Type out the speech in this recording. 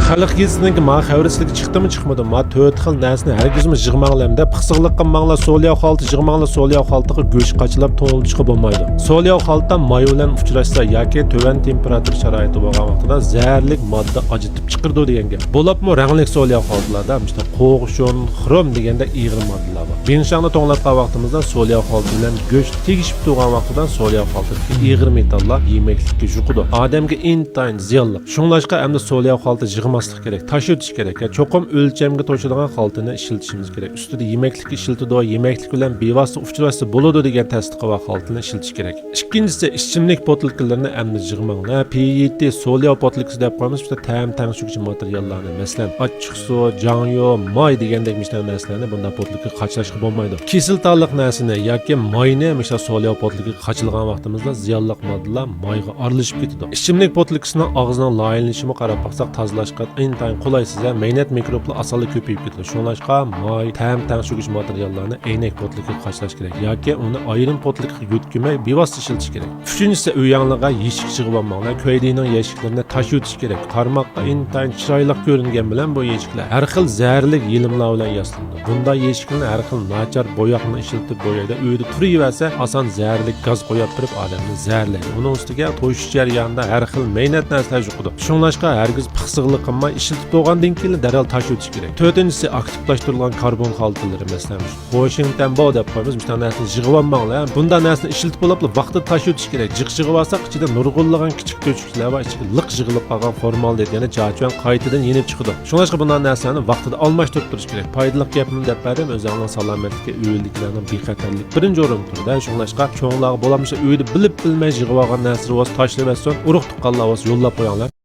Xalq gezitininki ma xabarçilik chiqdimi chiqmadi ma 4 xil narsani hargizmi yig'manglar deb piqsiqlik qilmanglar soliya xalti yig'manglar soliya xaltiga go'sht qachilab to'ngilishga bo'lmaydi. Soliya xaltda mayo bilan uchrashsa yoki to'van temperatura sharoiti bo'lgan vaqtida zaharlik modda ajitib chiqirdi degan gap. Bo'libmi rangli soliya xaltlarda işte qo'g'ishon, xrom deganda ig'ir moddalar bor. Benshangni to'nglatgan vaqtimizda soliya xalti bilan go'sht tegishib turgan vaqtida soliya xaltidagi ig'ir metallar yemeklikka juqidi. Odamga intayin ziyonli. Shunglashqa endi soliya xalti yig'maslik kerak, taş ötish kerak. Cho'qim o'lchamga to'shadigan xaltini ishlatishimiz kerak. Ustida yemeklik ishlatadi, yemeklik bilan bevosita uchrashsa bo'ladi degan tasdiqi va xaltini ishlatish kerak. Ikkinchisi ichimlik botilkalarini endi yig'manglar. PET soliya botilkasi deb qo'yamiz, bitta tangshuvchi materiallarni, masalan, ochiq suv, janyo, moy degandek narsalarni bunda botilka qachlashga bo'lmaydi. Kesil taliq narsani yoki moyni misol soliya botilka qachilgan vaqtimizda ziyonli moddalar moyga aralashib ketadi. Ichimlik botilkasining og'zining loyilanishini qarab baqsaq tozalashga intayin qulaysiz, mehnat mikroblar asonlik ko'payib ketadi. Shunlashqa moy, tangshuvchi materiallarni aynak botilkaga qachlash kerak yoki uni ayrim botilkaga yutkimay bevosita ishiltish kerak. Uchinchisi uyanglarga yeshik chig'ib olmanglar. Ko'ydining yeshiklarini tash o'tish kerak. Qarmoqqa intayin chiroyli ko'ringan bilan bu yeshiklar har xil zaharli yelimlar bilan yasaladi. Bunda yeshiklarni har xil nachar bo'yoqni ishlatib bo'yayda uyda turaversa oson zaharli gaz qo'yib turib odamni zaharlaydi. Uning ustiga to'yish jarayonida har xil mehnat narsalar yuqadi. Shunlashqa hargiz piqsiqlik qilmay ishiltib bo'lgandan keyin darhol tash o'tish kerak. To'rtinchisi aktivlashtirilgan karbon xaltaları masalan Washington Bow deb qo'yamiz. Bu narsani yig'ib olmanglar. Bunda narsani ishiltib bo'lib vaqtida tash o'tish kerak. Yig'ib olsak ichida nurg'unlagan kichik ko'chiklar va ichiga liq yig'ilib qolgan formaldehid ya'ni charchuan qaytadan yenib chiqadi. Shunlashqa bunday narsani vaqtida almashtirib turish kerak. Foydali gapim deb berim o'zingizning salomatlikka, uyliklarning bexatarlik birinchi o'rinda turadi. Shunlashqa cho'nglarga bo'lamisa uyda bilib bilmay yig'ib olgan narsalarni tashlab olsa, urug' tuqqanlar yo'llab qo'yinglar.